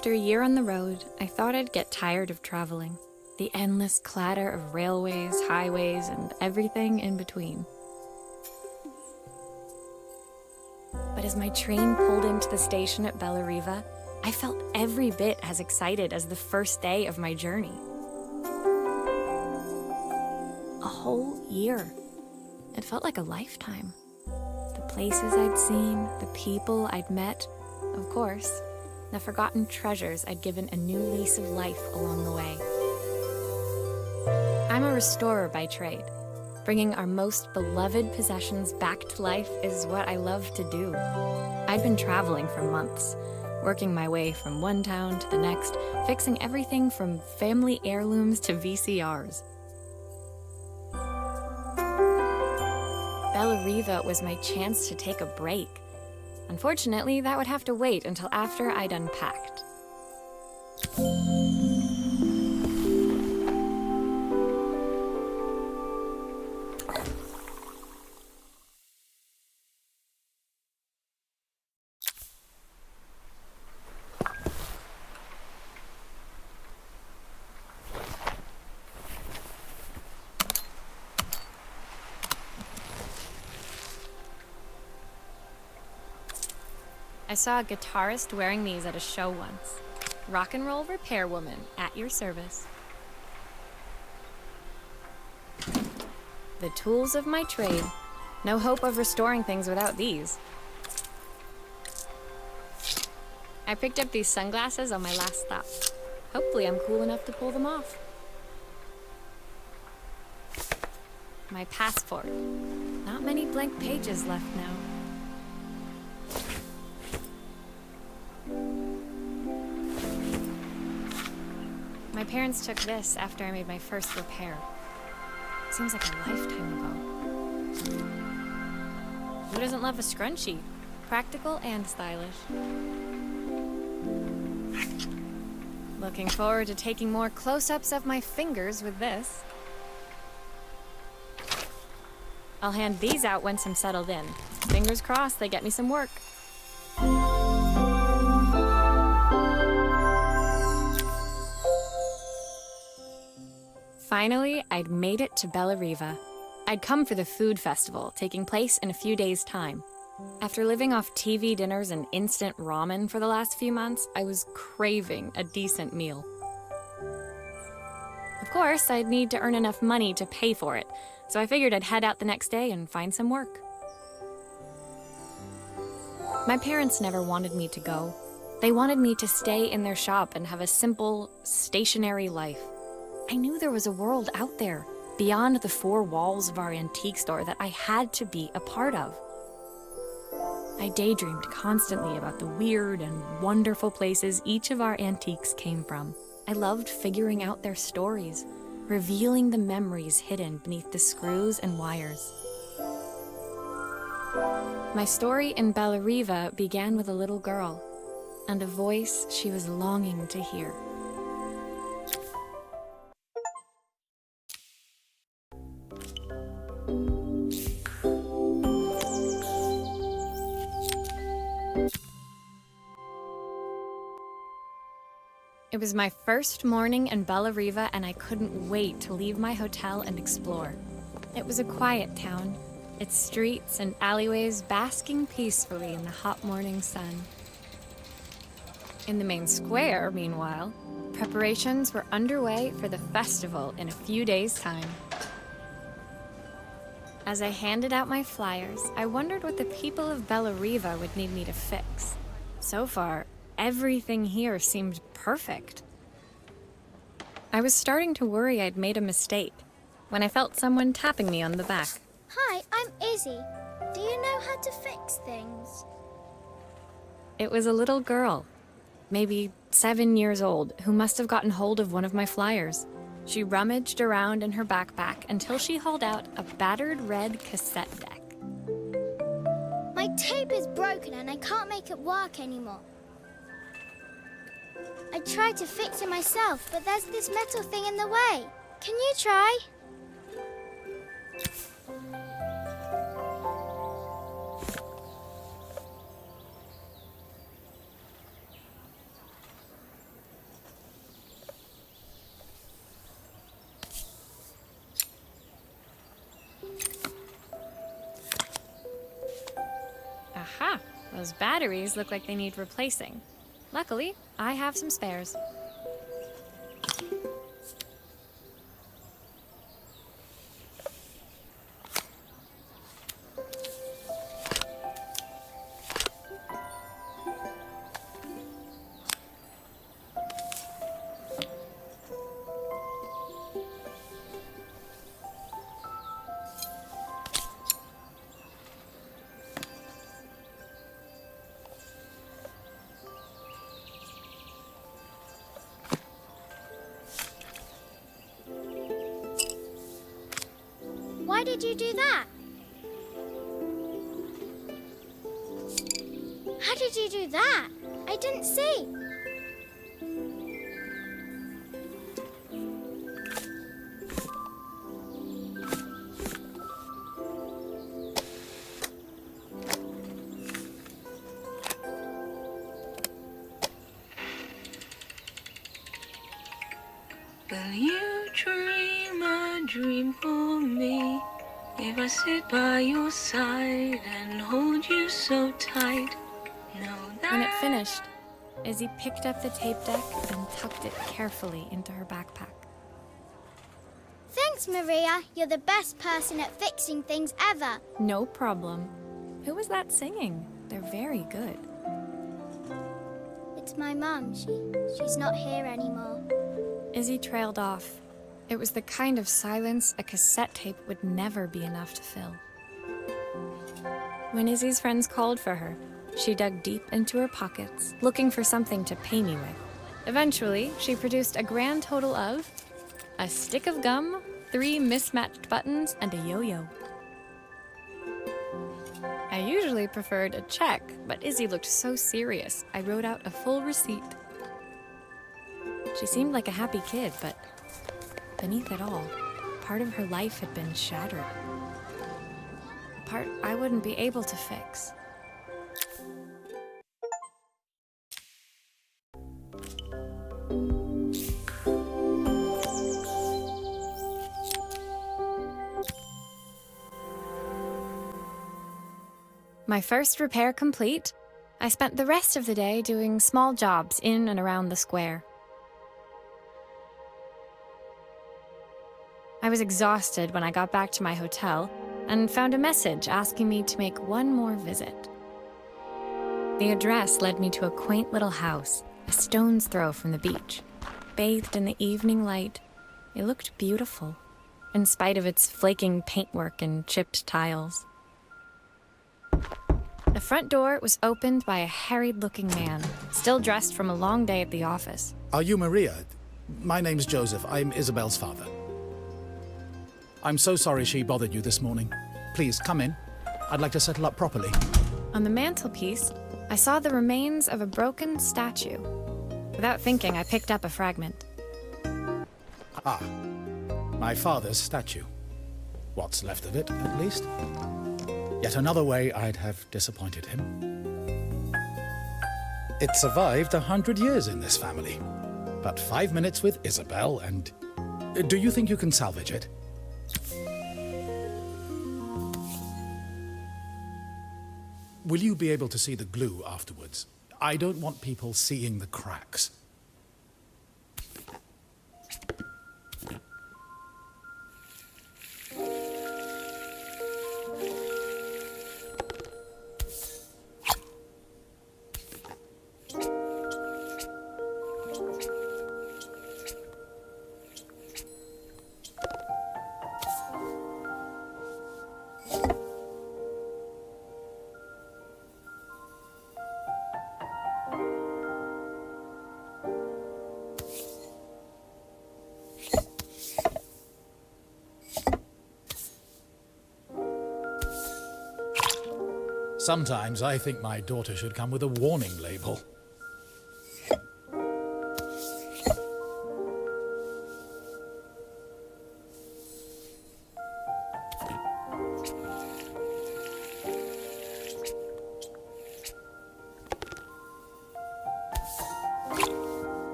After a year on the road, I thought I'd get tired of traveling. The endless clatter of railways, highways, and everything in between. But as my train pulled into the station at Bellariva, I felt every bit as excited as the first day of my journey. A whole year. It felt like a lifetime. The places I'd seen, the people I'd met, of course, the forgotten treasures I'd given a new lease of life along the way. I'm a restorer by trade. Bringing our most beloved possessions back to life is what I love to do. I'd been traveling for months, working my way from one town to the next, fixing everything from family heirlooms to VCRs. Bellariva was my chance to take a break. Unfortunately, that would have to wait until after I'd unpacked. I saw a guitarist wearing these at a show once. Rock and roll repair woman, at your service. The tools of my trade. No hope of restoring things without these. I picked up these sunglasses on my last stop. Hopefully I'm cool enough to pull them off. My passport. Not many blank pages left now. My parents took this after I made my first repair. Seems like a lifetime ago. Who doesn't love a scrunchie? Practical and stylish. Looking forward to taking more close-ups of my fingers with this. I'll hand these out once I'm settled in. Fingers crossed they get me some work. Finally, I'd made it to Bellariva. I'd come for the food festival, taking place in a few days' time. After living off TV dinners and instant ramen for the last few months, I was craving a decent meal. Of course, I'd need to earn enough money to pay for it, so I figured I'd head out the next day and find some work. My parents never wanted me to go. They wanted me to stay in their shop and have a simple, stationary life. I knew there was a world out there, beyond the four walls of our antique store, that I had to be a part of. I daydreamed constantly about the weird and wonderful places each of our antiques came from. I loved figuring out their stories, revealing the memories hidden beneath the screws and wires. My story in Bellariva began with a little girl, and a voice she was longing to hear. It was my first morning in Bellariva, and I couldn't wait to leave my hotel and explore. It was a quiet town, its streets and alleyways basking peacefully in the hot morning sun. In the main square, meanwhile, preparations were underway for the festival in a few days' time. As I handed out my flyers, I wondered what the people of Bellariva would need me to fix. So far, everything here seemed perfect. I was starting to worry I'd made a mistake when I felt someone tapping me on the back. Hi, I'm Izzy. Do you know how to fix things? It was a little girl, maybe 7 years old, who must have gotten hold of one of my flyers. She rummaged around in her backpack until she hauled out a battered red cassette deck. My tape is broken and I can't make it work anymore. I tried to fix it myself, but there's this metal thing in the way. Can you try? Those batteries look like they need replacing. Luckily, I have some spares. Why did you do that? How did you do that? I didn't see. Will you dream a dream for me? If I sit by your side and hold you so tight, know that. When it finished, Izzy picked up the tape deck and tucked it carefully into her backpack. Thanks, Maria. You're the best person at fixing things ever. No problem. Who was that singing? They're very good. It's my mum. She's not here anymore. Izzy trailed off. It was the kind of silence a cassette tape would never be enough to fill. When Izzy's friends called for her, she dug deep into her pockets, looking for something to pay me with. Eventually, she produced a grand total of a stick of gum, 3 mismatched buttons, and a yo-yo. I usually preferred a check, but Izzy looked so serious, I wrote out a full receipt. She seemed like a happy kid, but beneath it all, part of her life had been shattered. A part I wouldn't be able to fix. My first repair complete, I spent the rest of the day doing small jobs in and around the square. I was exhausted when I got back to my hotel and found a message asking me to make one more visit. The address led me to a quaint little house, a stone's throw from the beach. Bathed in the evening light, it looked beautiful, in spite of its flaking paintwork and chipped tiles. The front door was opened by a harried-looking man, still dressed from a long day at the office. Are you Maria? My name's Joseph. I'm Isabel's father. I'm so sorry she bothered you this morning. Please, come in. I'd like to settle up properly. On the mantelpiece, I saw the remains of a broken statue. Without thinking, I picked up a fragment. Ah, my father's statue. What's left of it, at least. Yet another way I'd have disappointed him. It survived 100 years in this family. But 5 minutes with Isabel and... Do you think you can salvage it? Will you be able to see the glue afterwards? I don't want people seeing the cracks. Sometimes I think my daughter should come with a warning label.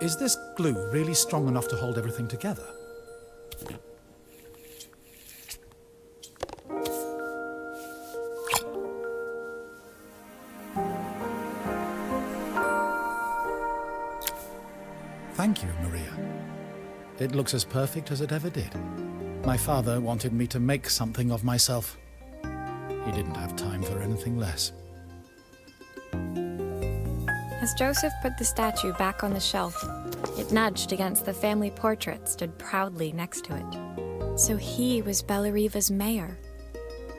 Is this glue really strong enough to hold everything together? Thank you, Maria. It looks as perfect as it ever did. My father wanted me to make something of myself. He didn't have time for anything less. As Joseph put the statue back on the shelf, it nudged against the family portrait stood proudly next to it. So he was Bellariva's mayor.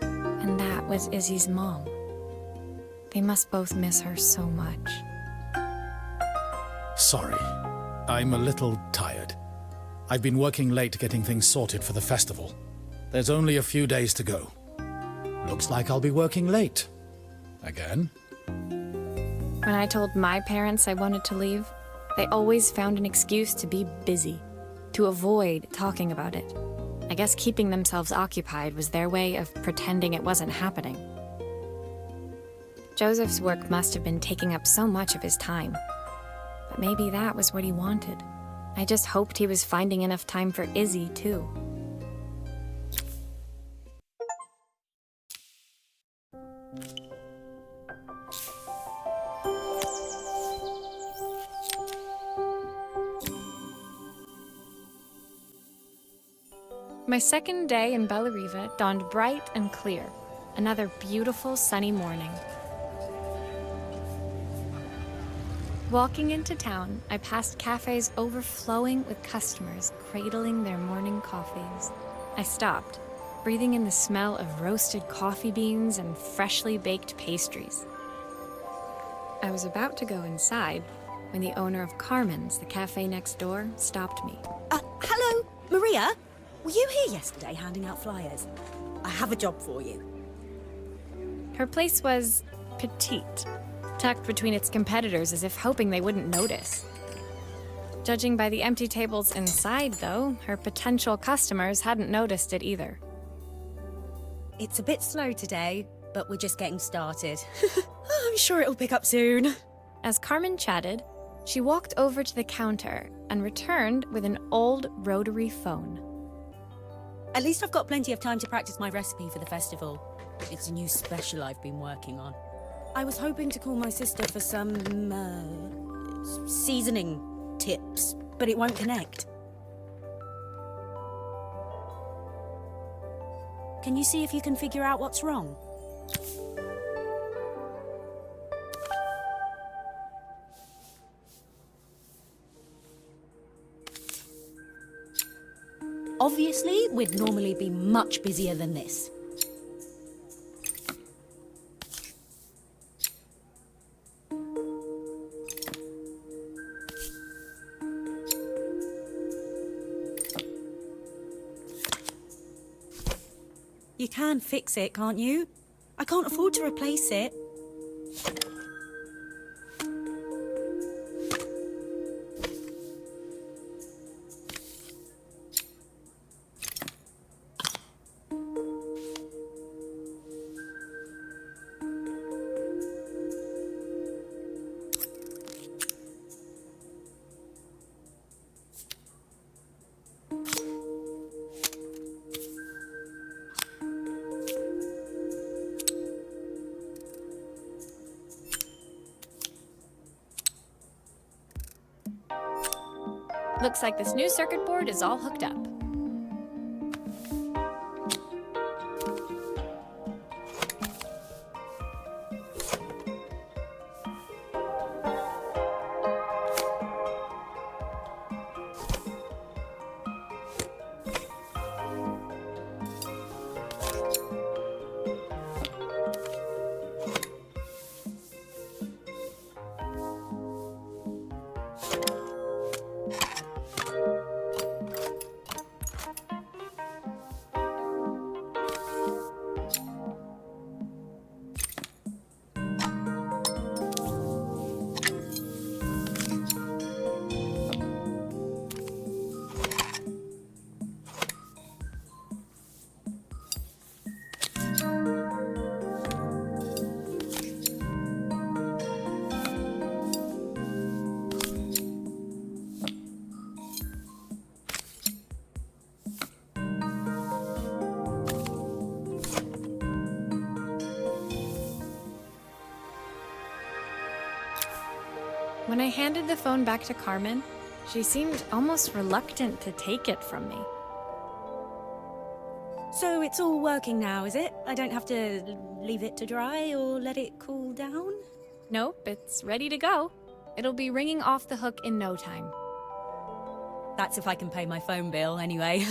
And that was Izzy's mom. They must both miss her so much. Sorry, I'm a little tired. I've been working late getting things sorted for the festival. There's only a few days to go. Looks like I'll be working late. Again? When I told my parents I wanted to leave, they always found an excuse to be busy, to avoid talking about it. I guess keeping themselves occupied was their way of pretending it wasn't happening. Joseph's work must have been taking up so much of his time. But maybe that was what he wanted. I just hoped he was finding enough time for Izzy, too. My second day in Bellariva dawned bright and clear. Another beautiful sunny morning. Walking into town, I passed cafes overflowing with customers cradling their morning coffees. I stopped, breathing in the smell of roasted coffee beans and freshly baked pastries. I was about to go inside when the owner of Carmen's, the cafe next door, stopped me. Hello, Maria? Were you here yesterday handing out flyers? I have a job for you. Her place was petite, tucked between its competitors as if hoping they wouldn't notice. Judging by the empty tables inside, though, her potential customers hadn't noticed it either. It's a bit slow today, but we're just getting started. I'm sure it'll pick up soon. As Carmen chatted, she walked over to the counter and returned with an old rotary phone. At least I've got plenty of time to practice my recipe for the festival. It's a new special I've been working on. I was hoping to call my sister for some, seasoning tips, but it won't connect. Can you see if you can figure out what's wrong? Obviously, we'd normally be much busier than this. You can fix it, can't you? I can't afford to replace it. Looks like this new circuit board is all hooked up. When I handed the phone back to Carmen, she seemed almost reluctant to take it from me. So it's all working now, is it? I don't have to leave it to dry or let it cool down? Nope, it's ready to go. It'll be ringing off the hook in no time. That's if I can pay my phone bill, anyway.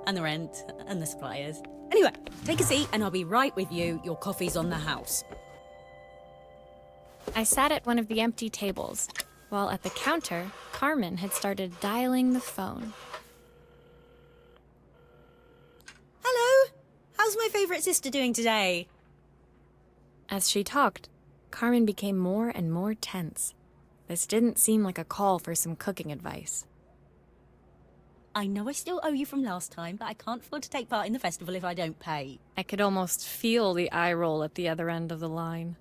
And the rent, and the suppliers. Anyway, take a seat and I'll be right with you. Your coffee's on the house. I sat at one of the empty tables, while at the counter, Carmen had started dialing the phone. Hello! How's my favourite sister doing today? As she talked, Carmen became more and more tense. This didn't seem like a call for some cooking advice. I know I still owe you from last time, but I can't afford to take part in the festival if I don't pay. I could almost feel the eye roll at the other end of the line.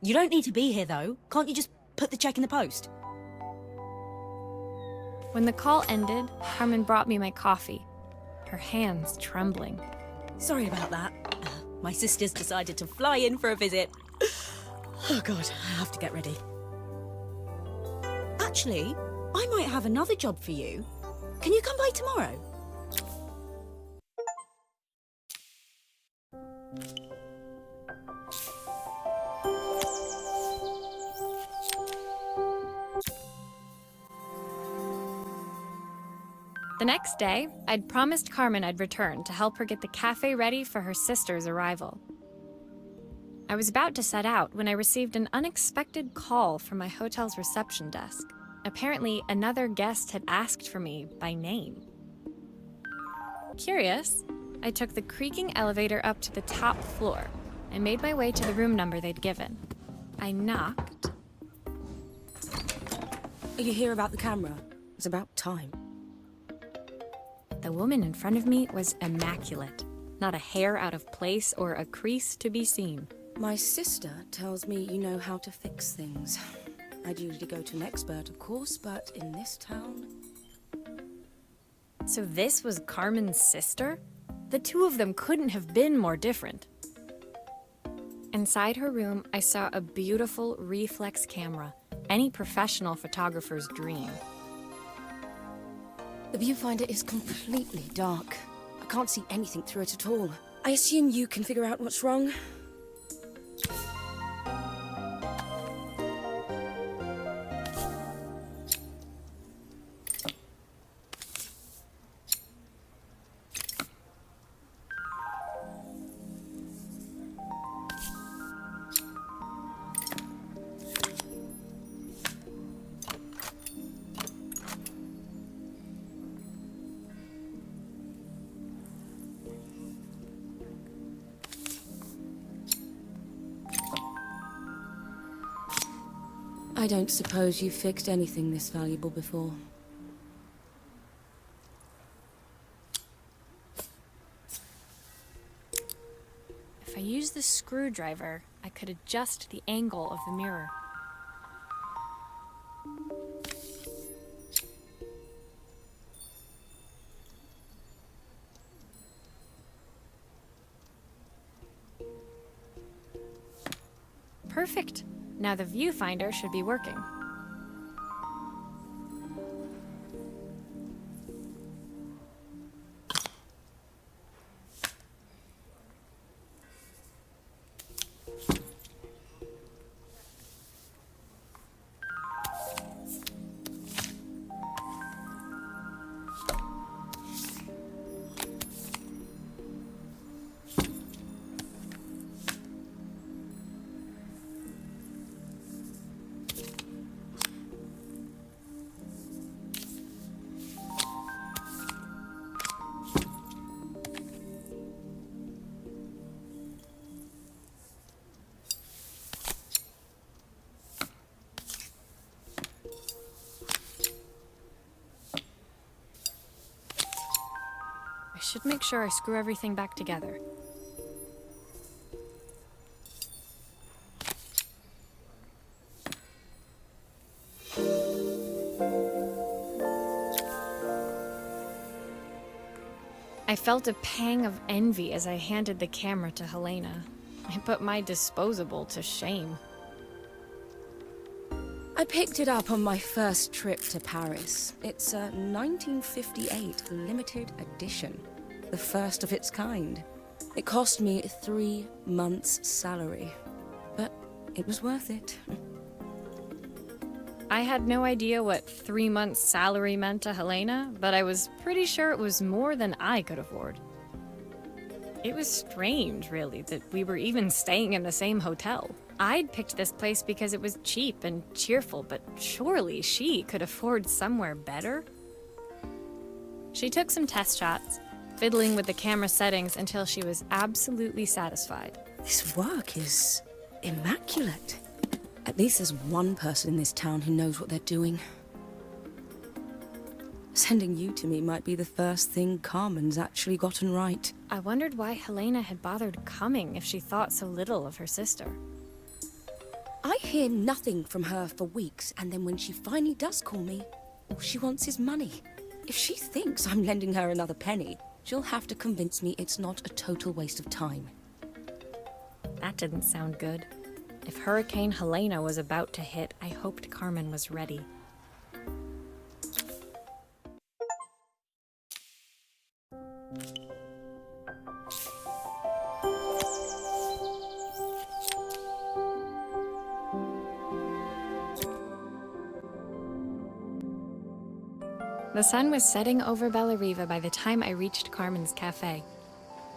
You don't need to be here, though. Can't you just put the check in the post? When the call ended, Carmen brought me my coffee, her hands trembling. Sorry about that. My sister's decided to fly in for a visit. Oh God, I have to get ready. Actually, I might have another job for you. Can you come by tomorrow? The next day, I'd promised Carmen I'd return to help her get the cafe ready for her sister's arrival. I was about to set out when I received an unexpected call from my hotel's reception desk. Apparently, another guest had asked for me by name. Curious, I took the creaking elevator up to the top floor and made my way to the room number they'd given. I knocked. Are you here about the camera? It's about time. The woman in front of me was immaculate. Not a hair out of place or a crease to be seen. My sister tells me you know how to fix things. I'd usually go to an expert, of course, but in this town... So this was Carmen's sister? The two of them couldn't have been more different. Inside her room, I saw a beautiful reflex camera, any professional photographer's dream. The viewfinder is completely dark. I can't see anything through it at all. I assume you can figure out what's wrong? I don't suppose you've fixed anything this valuable before. If I used the screwdriver, I could adjust the angle of the mirror. Perfect. Now the viewfinder should be working. I should make sure I screw everything back together. I felt a pang of envy as I handed the camera to Helena. I put my disposable to shame. I picked it up on my first trip to Paris. It's a 1958 limited edition, the first of its kind. It cost me 3 months' salary, but it was worth it. I had no idea what 3 months' salary meant to Helena, but I was pretty sure it was more than I could afford. It was strange, really, that we were even staying in the same hotel. I'd picked this place because it was cheap and cheerful, but surely she could afford somewhere better? She took some test shots, fiddling with the camera settings until she was absolutely satisfied. This work is immaculate. At least there's one person in this town who knows what they're doing. Sending you to me might be the first thing Carmen's actually gotten right. I wondered why Helena had bothered coming if she thought so little of her sister. I hear nothing from her for weeks, and then when she finally does call me, all she wants is money. If she thinks I'm lending her another penny, she'll have to convince me it's not a total waste of time. That didn't sound good. If Hurricane Helena was about to hit, I hoped Carmen was ready. The sun was setting over Bellariva by the time I reached Carmen's cafe.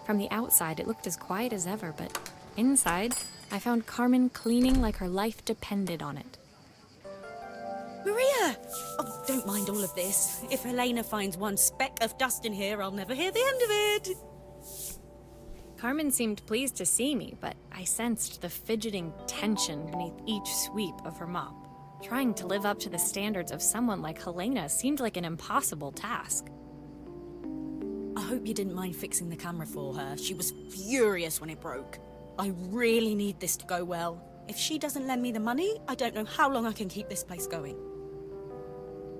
From the outside, it looked as quiet as ever, but inside, I found Carmen cleaning like her life depended on it. Maria! Oh, don't mind all of this. If Helena finds one speck of dust in here, I'll never hear the end of it. Carmen seemed pleased to see me, but I sensed the fidgeting tension beneath each sweep of her mop. Trying to live up to the standards of someone like Helena seemed like an impossible task. I hope you didn't mind fixing the camera for her. She was furious when it broke. I really need this to go well. If she doesn't lend me the money, I don't know how long I can keep this place going.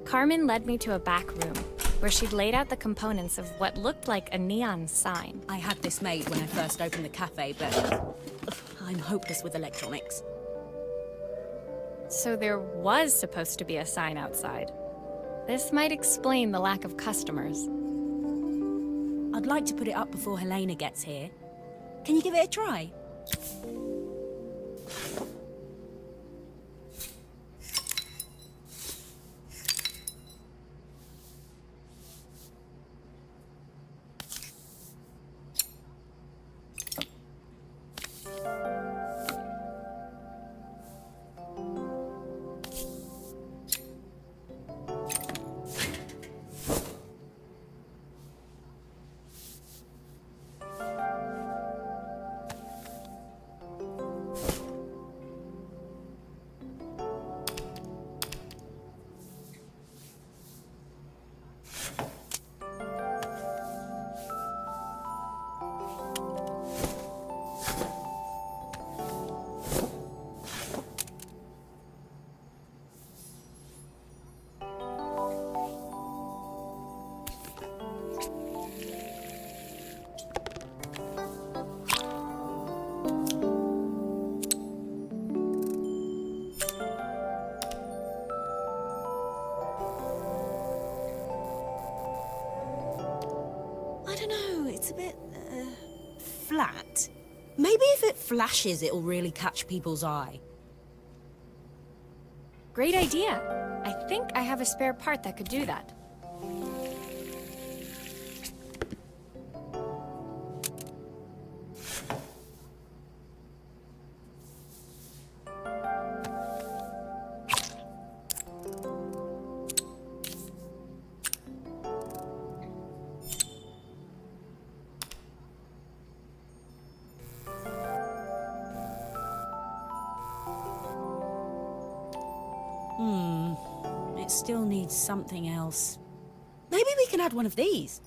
Carmen led me to a back room, where she'd laid out the components of what looked like a neon sign. I had this made when I first opened the cafe, but I'm hopeless with electronics. So there was supposed to be a sign outside. This might explain the lack of customers. I'd like to put it up before Helena gets here. Can you give it a try? It's a bit, flat. Maybe if it flashes, it'll really catch people's eye. Great idea. I think I have a spare part that could do that. It still needs something else. Maybe we can add one of these.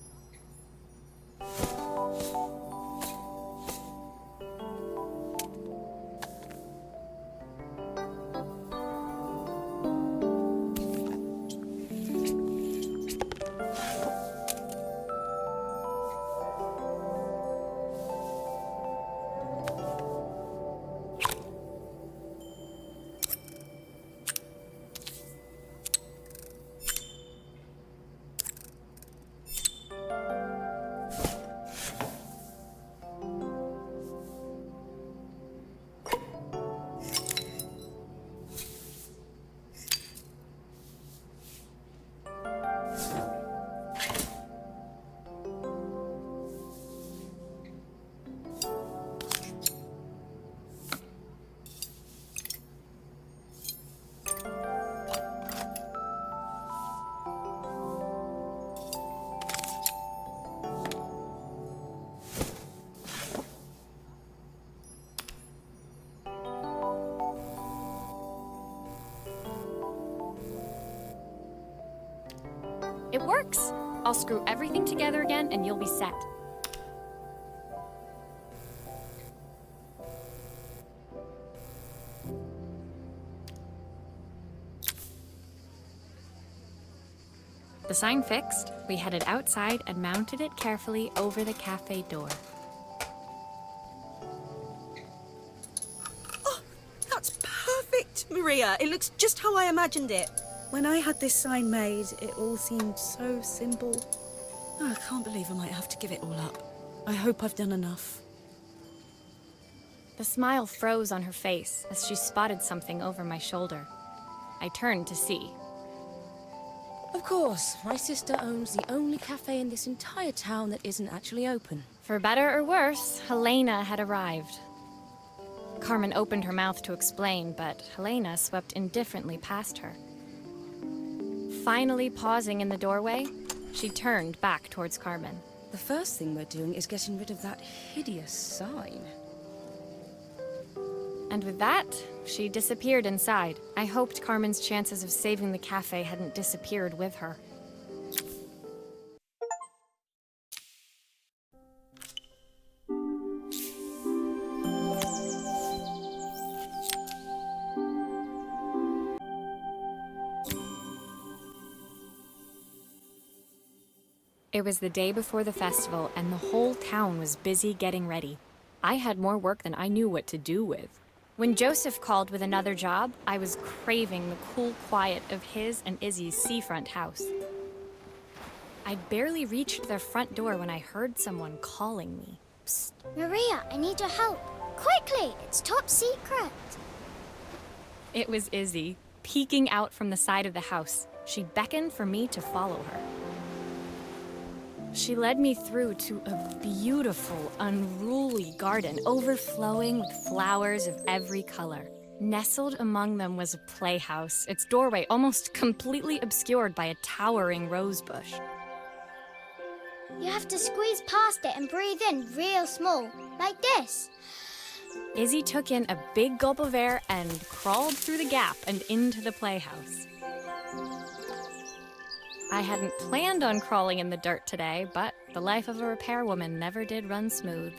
works. I'll screw everything together again and you'll be set. The sign fixed, we headed outside and mounted it carefully over the cafe door. That's perfect, Maria. It looks just how I imagined it. When I had this sign made, it all seemed so simple. Oh, I can't believe I might have to give it all up. I hope I've done enough. The smile froze on her face as she spotted something over my shoulder. I turned to see. Of course, my sister owns the only cafe in this entire town that isn't actually open. For better or worse, Helena had arrived. Carmen opened her mouth to explain, but Helena swept indifferently past her. Finally pausing in the doorway, she turned back towards Carmen. The first thing we're doing is getting rid of that hideous sign. And with that, she disappeared inside. I hoped Carmen's chances of saving the cafe hadn't disappeared with her. It was the day before the festival, and the whole town was busy getting ready. I had more work than I knew what to do with. When Joseph called with another job, I was craving the cool quiet of his and Izzy's seafront house. I'd barely reached their front door when I heard someone calling me. Psst. Maria, I need your help. Quickly, it's top secret. It was Izzy, peeking out from the side of the house. She beckoned for me to follow her. She led me through to a beautiful, unruly garden overflowing with flowers of every color. Nestled among them was a playhouse, its doorway almost completely obscured by a towering rose bush. You have to squeeze past it and breathe in real small, like this. Izzy took in a big gulp of air and crawled through the gap and into the playhouse. I hadn't planned on crawling in the dirt today, but the life of a repairwoman never did run smooth.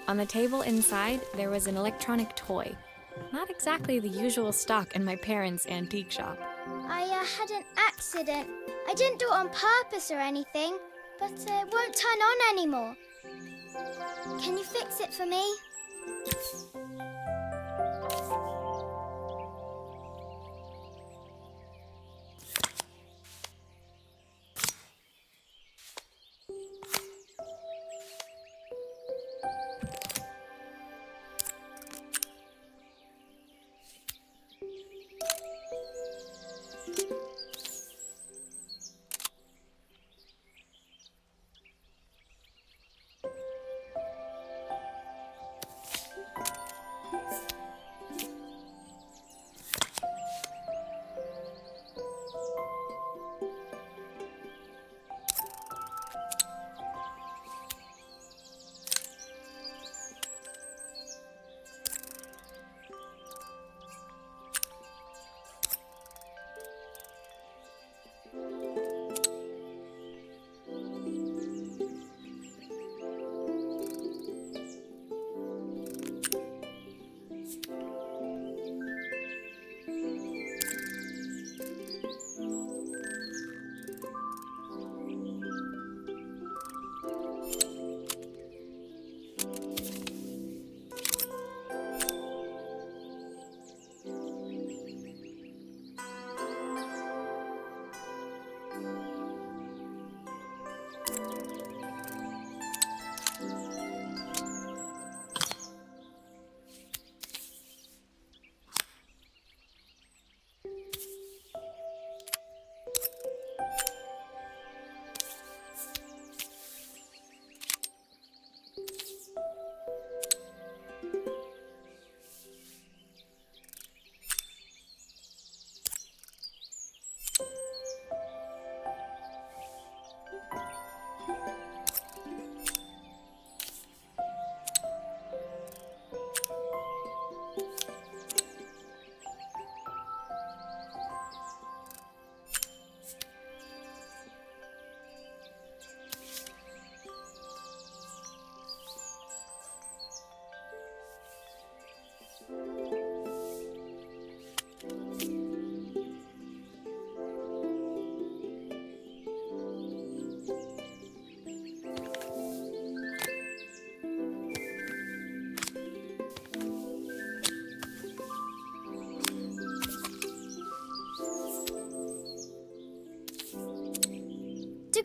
On the table inside, there was an electronic toy. Not exactly the usual stock in my parents' antique shop. I had an accident. I didn't do it on purpose or anything, but it won't turn on anymore. Can you fix it for me?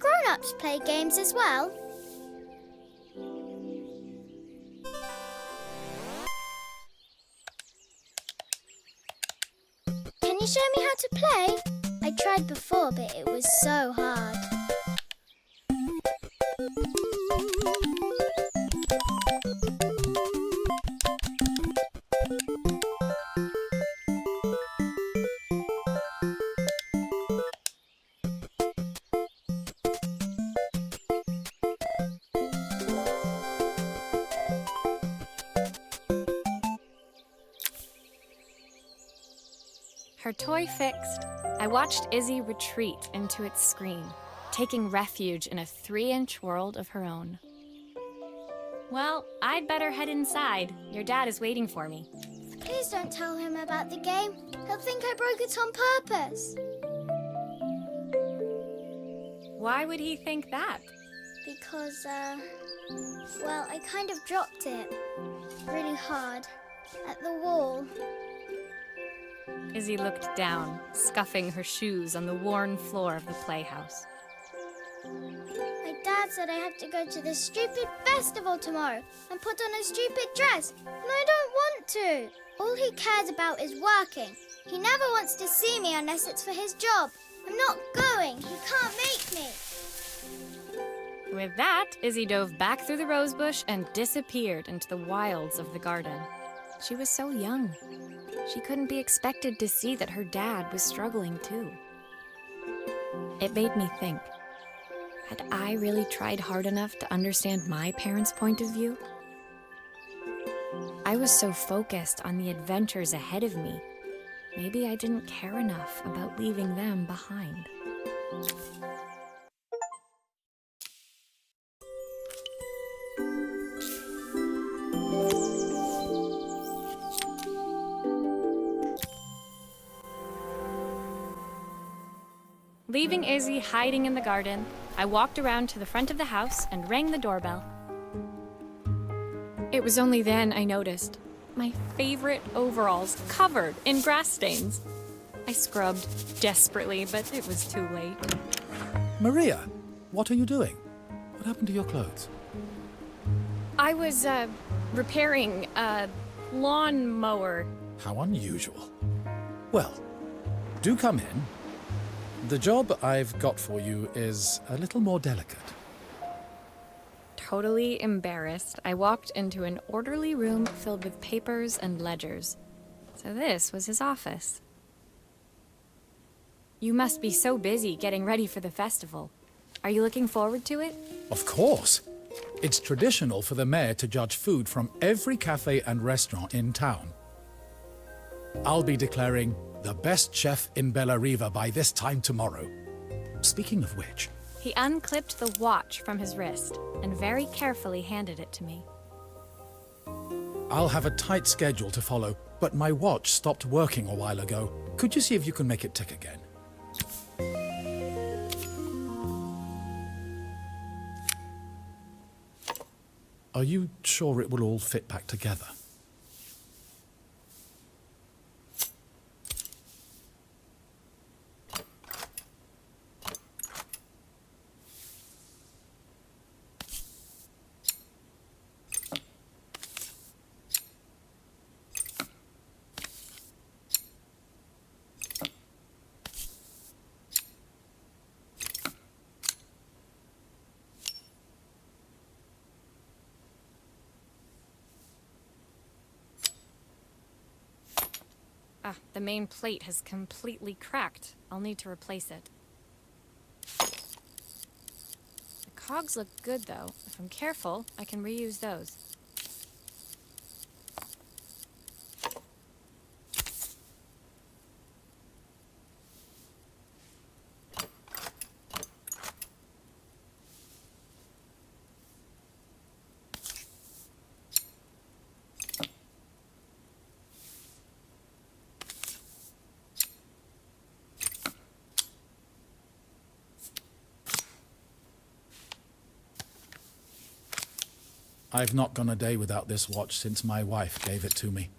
grown-ups play games as well? Can you show me how to play? I tried before, but it was so hard. Her toy fixed, I watched Izzy retreat into its screen, taking refuge in a 3-inch world of her own. Well, I'd better head inside. Your dad is waiting for me. Please don't tell him about the game. He'll think I broke it on purpose. Why would he think that? Because, well, I kind of dropped it really hard at the wall. Izzy looked down, scuffing her shoes on the worn floor of the playhouse. My dad said I have to go to this stupid festival tomorrow and put on a stupid dress, and I don't want to. All he cares about is working. He never wants to see me unless it's for his job. I'm not going. He can't make me. With that, Izzy dove back through the rosebush and disappeared into the wilds of the garden. She was so young. She couldn't be expected to see that her dad was struggling too. It made me think, had I really tried hard enough to understand my parents' point of view? I was so focused on the adventures ahead of me, maybe I didn't care enough about leaving them behind. Leaving Izzy hiding in the garden, I walked around to the front of the house and rang the doorbell. It was only then I noticed my favorite overalls covered in grass stains. I scrubbed desperately, but it was too late. Maria, what are you doing? What happened to your clothes? I was, repairing a lawnmower. How unusual. Well, do come in. The job I've got for you is a little more delicate. Totally embarrassed, I walked into an orderly room filled with papers and ledgers. So this was his office. You must be so busy getting ready for the festival. Are you looking forward to it? Of course. It's traditional for the mayor to judge food from every cafe and restaurant in town. I'll be declaring the best chef in Bella Riva by this time tomorrow. Speaking of which... He unclipped the watch from his wrist and very carefully handed it to me. I'll have a tight schedule to follow, but my watch stopped working a while ago. Could you see if you can make it tick again? Are you sure it will all fit back together? Ah, the main plate has completely cracked. I'll need to replace it. The cogs look good, though. If I'm careful, I can reuse those. I've not gone a day without this watch since my wife gave it to me.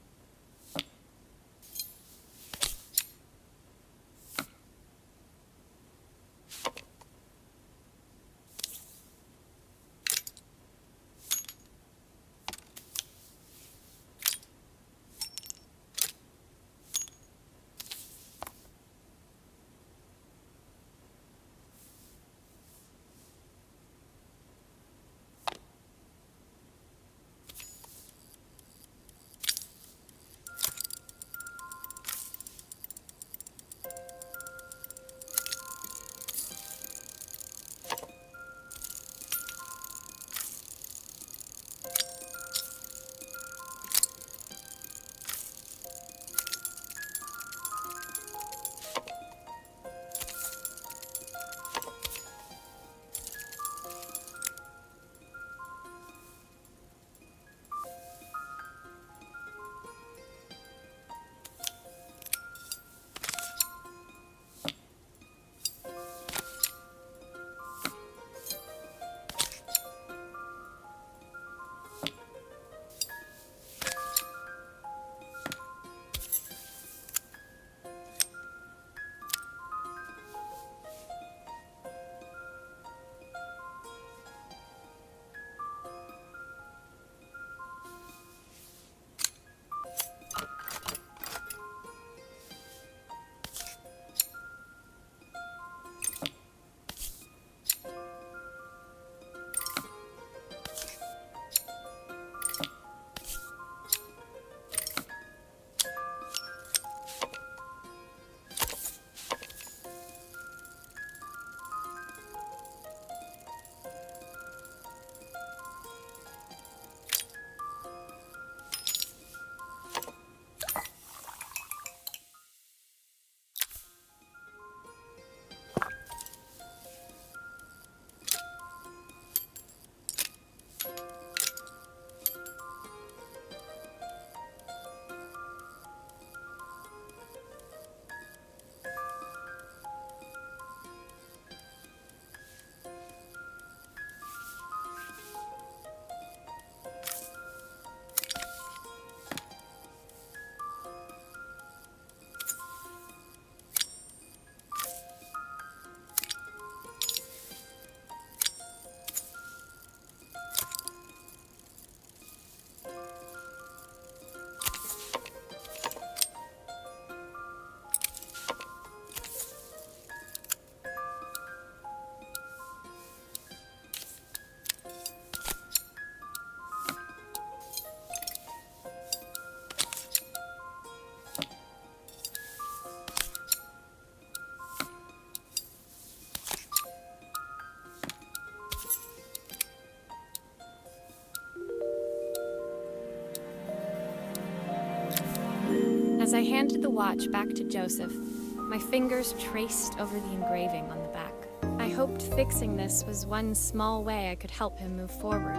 As I handed the watch back to Joseph, my fingers traced over the engraving on the back. I hoped fixing this was one small way I could help him move forward.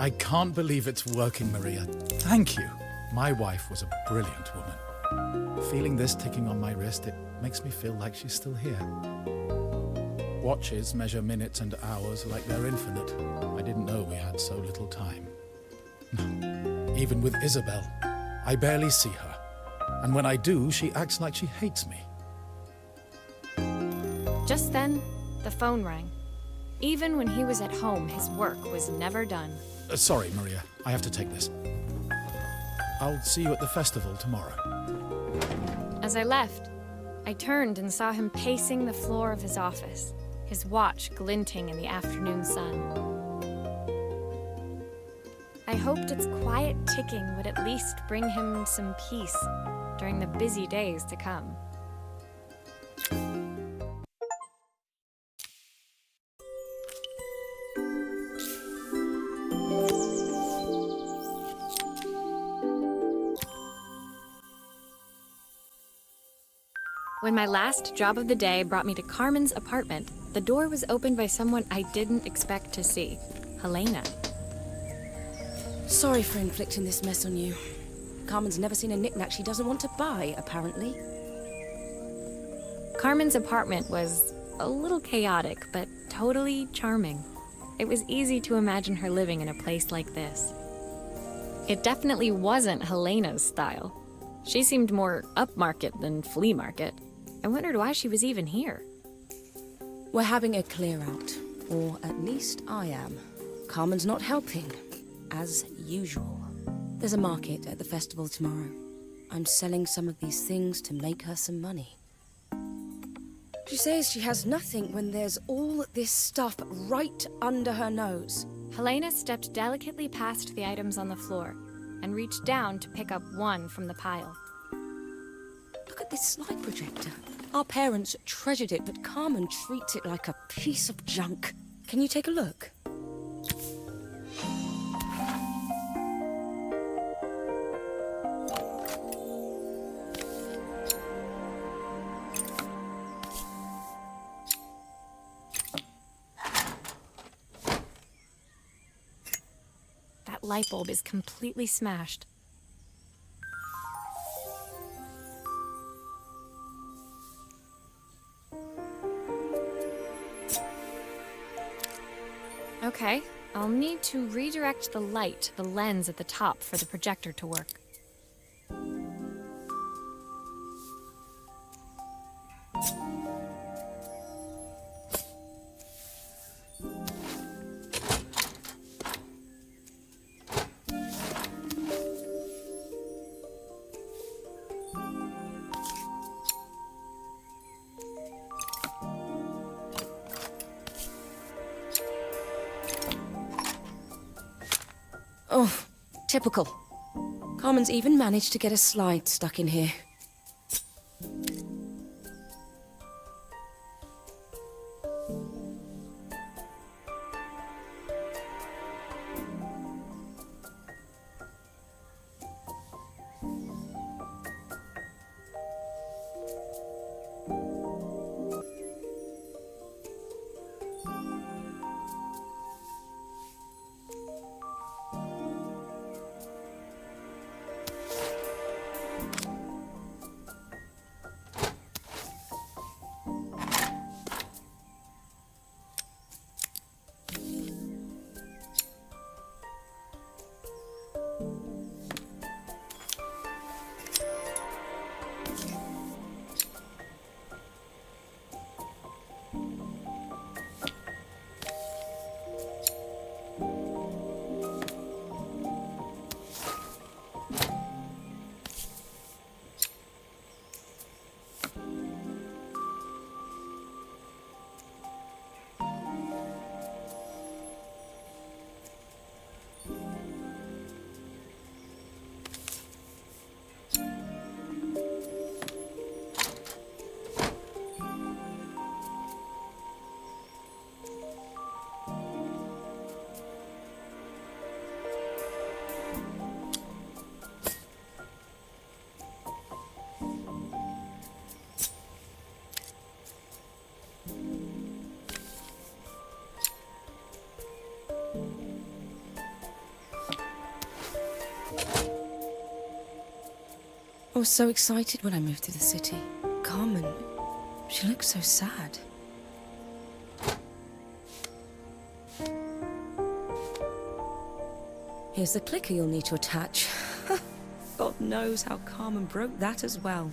I can't believe it's working, Maria. Thank you. My wife was a brilliant woman. Feeling this ticking on my wrist, it makes me feel like she's still here. Watches measure minutes and hours like they're infinite. I didn't know we had so little time. Even with Isabel, I barely see her. And when I do, she acts like she hates me. Just then, the phone rang. Even when he was at home, his work was never done. Sorry, Maria. I have to take this. I'll see you at the festival tomorrow. As I left, I turned and saw him pacing the floor of his office, his watch glinting in the afternoon sun. I hoped its quiet ticking would at least bring him some peace during the busy days to come. When my last job of the day brought me to Carmen's apartment, the door was opened by someone I didn't expect to see, Helena. Sorry for inflicting this mess on you. Carmen's never seen a knickknack she doesn't want to buy, apparently. Carmen's apartment was a little chaotic, but totally charming. It was easy to imagine her living in a place like this. It definitely wasn't Helena's style. She seemed more upmarket than flea market. I wondered why she was even here. We're having a clear out, or at least I am. Carmen's not helping, as usual. There's a market at the festival tomorrow. I'm selling some of these things to make her some money. She says she has nothing when there's all this stuff right under her nose. Helena stepped delicately past the items on the floor and reached down to pick up one from the pile. Look at this slide projector. Our parents treasured it, but Carmen treats it like a piece of junk. Can you take a look? That light bulb is completely smashed. Okay, I'll need to redirect the light to the lens at the top for the projector to work. Oh, typical. Carmen's even managed to get a slide stuck in here. I was so excited when I moved to the city. Carmen, she looked so sad. Here's the clicker you'll need to attach. God knows how Carmen broke that as well.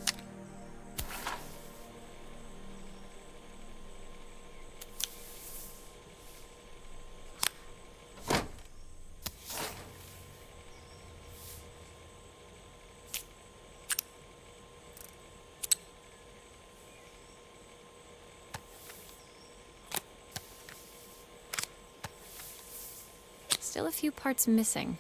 Still a few parts missing.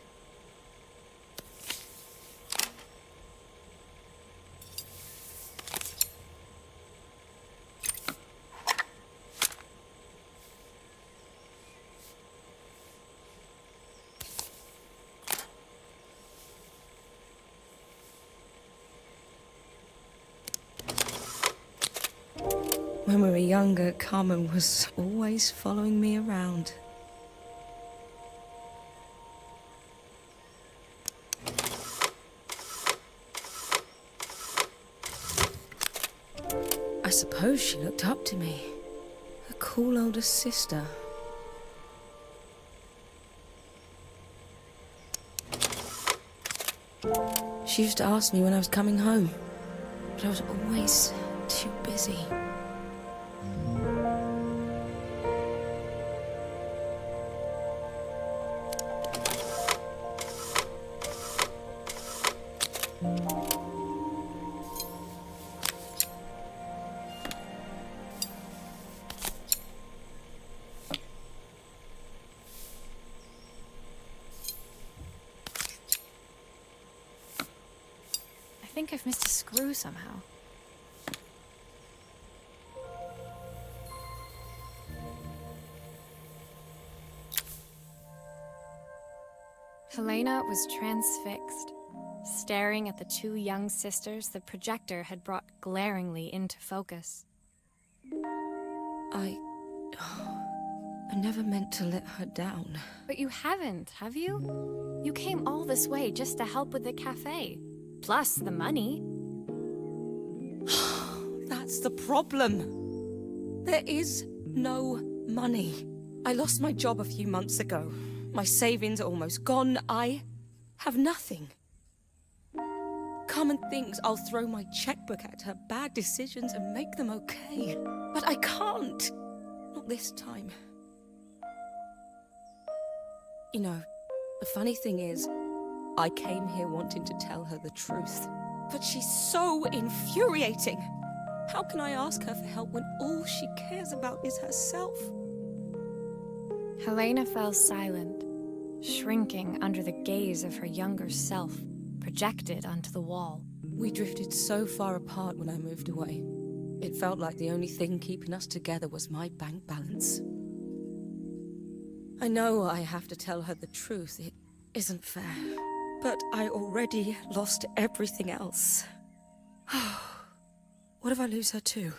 When we were younger, Carmen was always following me around. I suppose she looked up to me. A cool older sister. She used to ask me when I was coming home, but I was always too busy. I think I've missed a screw somehow. Helena was transfixed, staring at the two young sisters the projector had brought glaringly into focus. I never meant to let her down. But you haven't, have you? You came all this way just to help with the cafe. Plus the money. That's the problem. There is no money. I lost my job a few months ago. My savings are almost gone. I have nothing. Carmen thinks I'll throw my checkbook at her bad decisions and make them okay. But I can't. Not this time. You know, the funny thing is, I came here wanting to tell her the truth. But she's so infuriating. How can I ask her for help when all she cares about is herself? Helena fell silent, shrinking under the gaze of her younger self, projected onto the wall. We drifted so far apart when I moved away. It felt like the only thing keeping us together was my bank balance. I know I have to tell her the truth. It isn't fair. But I already lost everything else. What if I lose her too?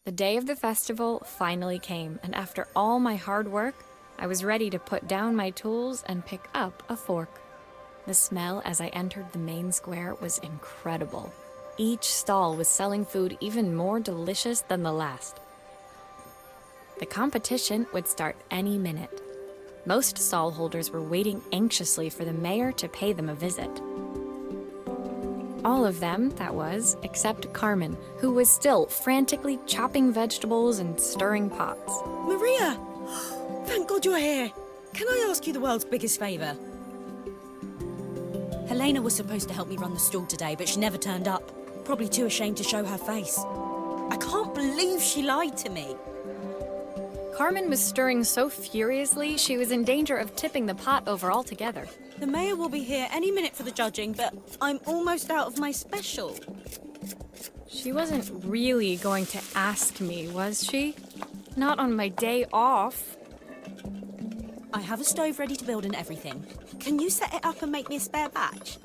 The day of the festival finally came, and after all my hard work, I was ready to put down my tools and pick up a fork. The smell as I entered the main square was incredible. Each stall was selling food even more delicious than the last. The competition would start any minute. Most stall holders were waiting anxiously for the mayor to pay them a visit. All of them, that was, except Carmen, who was still frantically chopping vegetables and stirring pots. Maria! Thank God you're here. Can I ask you the world's biggest favour? Helena was supposed to help me run the stall today, but she never turned up. Probably too ashamed to show her face. I can't believe she lied to me. Carmen was stirring so furiously, she was in danger of tipping the pot over altogether. The mayor will be here any minute for the judging, but I'm almost out of my special. She wasn't really going to ask me, was she? Not on my day off. I have a stove ready to build and everything. Can you set it up and make me a spare batch?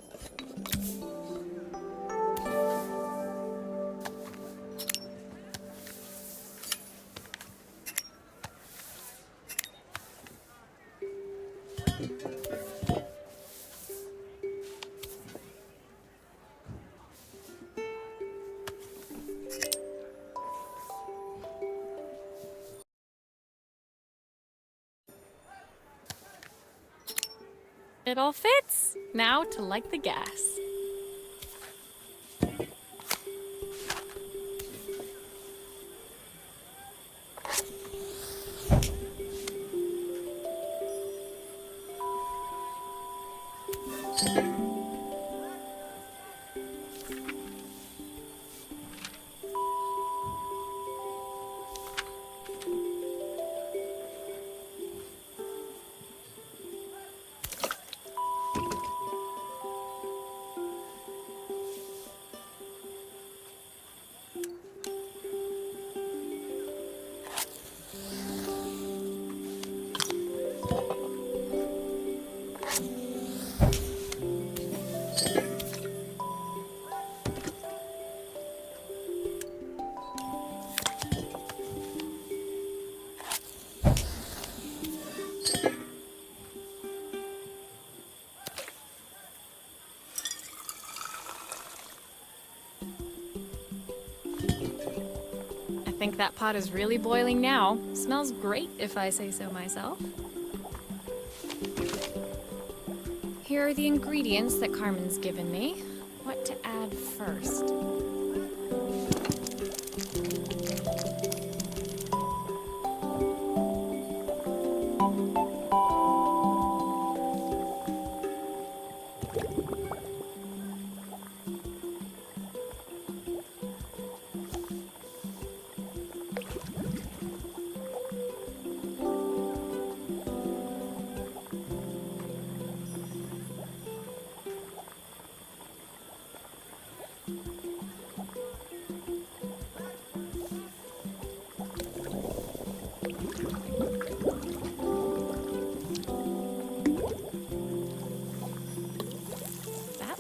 It all fits. Now to light the gas. I think that pot is really boiling now. Smells great if I say so myself. Here are the ingredients that Carmen's given me. What to add first?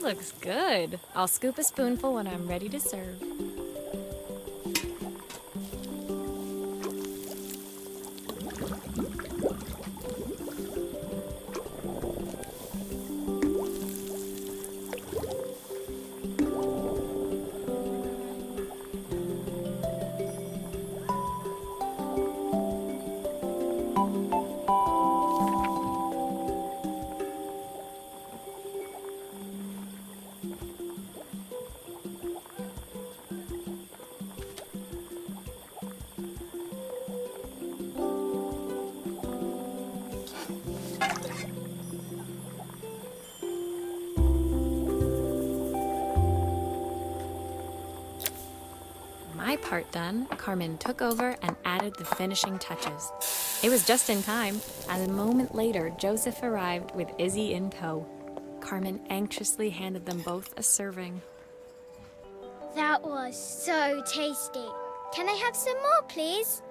Looks good. I'll scoop a spoonful when I'm ready to serve. My part done, Carmen took over and added the finishing touches. It was just in time, as a moment later, Joseph arrived with Izzy in tow. Carmen anxiously handed them both a serving. That was so tasty. Can I have some more, please?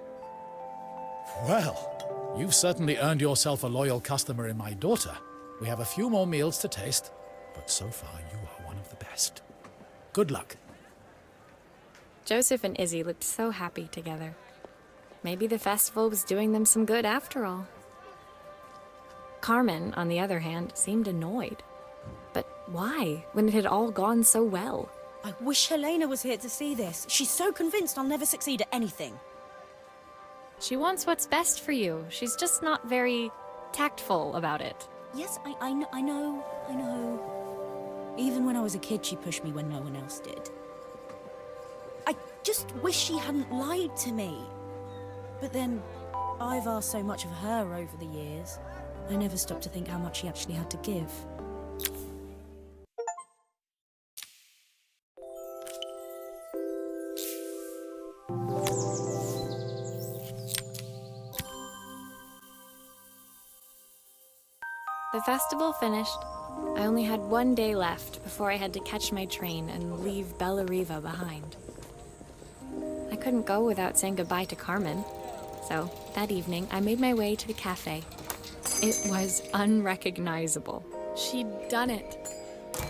Well, you've certainly earned yourself a loyal customer in my daughter. We have a few more meals to taste, but so far you are one of the best. Good luck. Joseph and Izzy looked so happy together. Maybe the festival was doing them some good after all. Carmen, on the other hand, seemed annoyed. But why, when it had all gone so well? I wish Helena was here to see this. She's so convinced I'll never succeed at anything. She wants what's best for you. She's just not very tactful about it. Yes, I know. Even when I was a kid, she pushed me when no one else did. I just wish she hadn't lied to me. But then, I've asked so much of her over the years. I never stopped to think how much she actually had to give. The festival finished. I only had one day left before I had to catch my train and leave Bella Riva behind. I couldn't go without saying goodbye to Carmen. So, that evening, I made my way to the cafe. It was unrecognizable. She'd done it.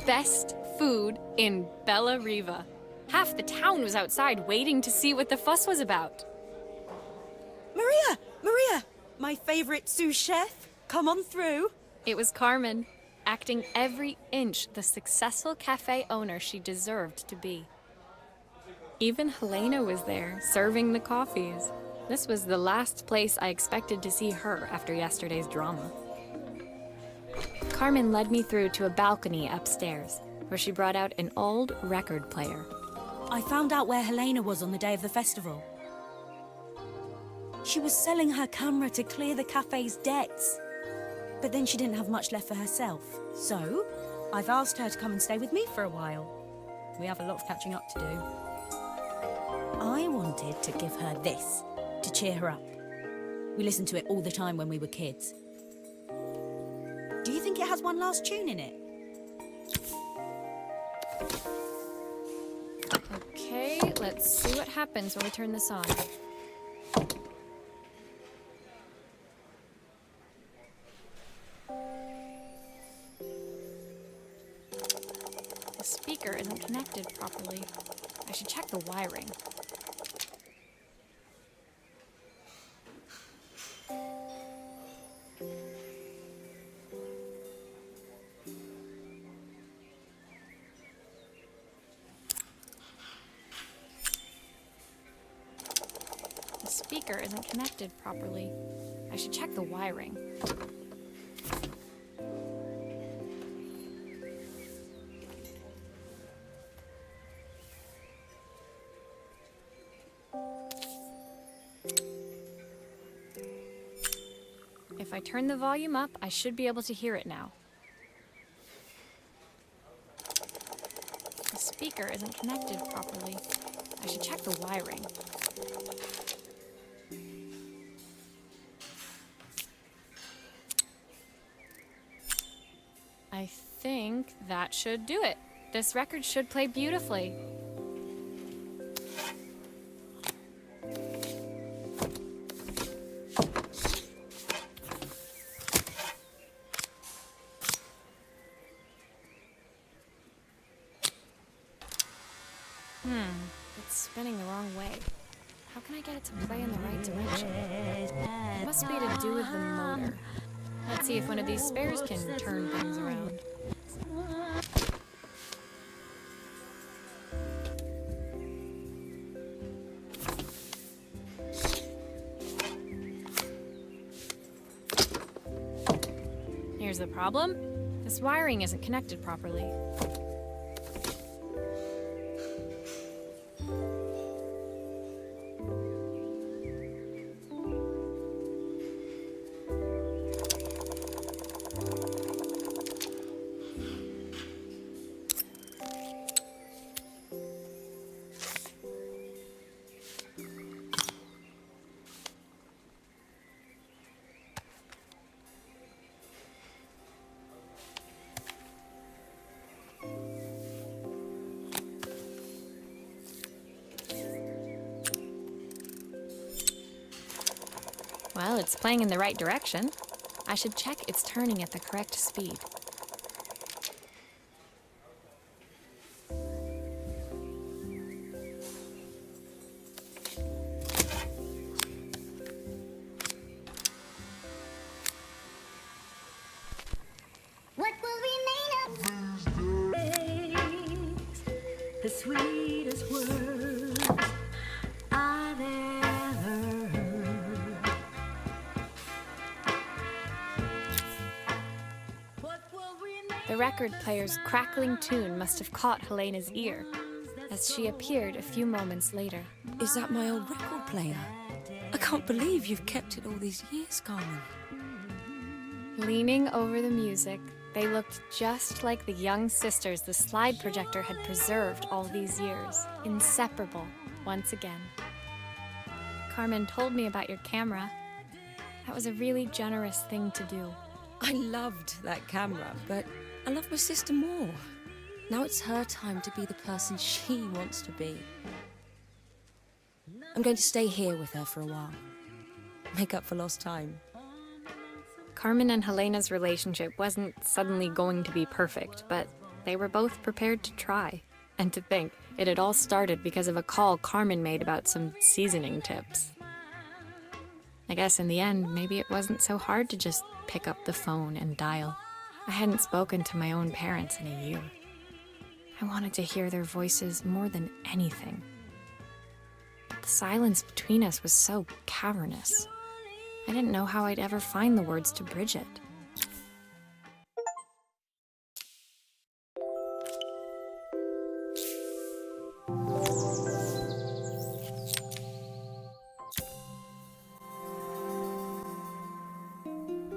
Best food in Bella Riva. Half the town was outside waiting to see what the fuss was about. Maria! Maria! My favorite sous chef. Come on through. It was Carmen, acting every inch the successful cafe owner she deserved to be. Even Helena was there, serving the coffees. This was the last place I expected to see her after yesterday's drama. Carmen led me through to a balcony upstairs, where she brought out an old record player. I found out where Helena was on the day of the festival. She was selling her camera to clear the cafe's debts. But then she didn't have much left for herself. So, I've asked her to come and stay with me for a while. We have a lot of catching up to do. I wanted to give her this, to cheer her up. We listened to it all the time when we were kids. Do you think it has one last tune in it? Okay, let's see what happens when we turn this on. The speaker isn't connected properly. I should check the wiring. The speaker isn't connected properly. I should check the wiring. If I turn the volume up, I should be able to hear it now. The speaker isn't connected properly. I should check the wiring. I think that should do it. This record should play beautifully. It's spinning the wrong way. How can I get it to play in the right direction? It must be to do with the motor. Let's see if one of these spares can turn things around. Here's the problem. This wiring isn't connected properly. Well, it's playing in the right direction. I should check it's turning at the correct speed. What will remain of The sweetest words I've ever heard. What will remain? The record player's crackling tune must have caught Helena's ear, as she appeared a few moments later. Is that my old record player? I can't believe you've kept it all these years, Carmen. Leaning over the music, they looked just like the young sisters the slide projector had preserved all these years, inseparable once again. Carmen told me about your camera. That was a really generous thing to do. I loved that camera, but I love my sister more. Now it's her time to be the person she wants to be. I'm going to stay here with her for a while. Make up for lost time. Carmen and Helena's relationship wasn't suddenly going to be perfect, but they were both prepared to try. And to think, it had all started because of a call Carmen made about some seasoning tips. I guess in the end, maybe it wasn't so hard to just pick up the phone and dial. I hadn't spoken to my own parents in a year. I wanted to hear their voices more than anything. But the silence between us was so cavernous. I didn't know how I'd ever find the words to bridge it.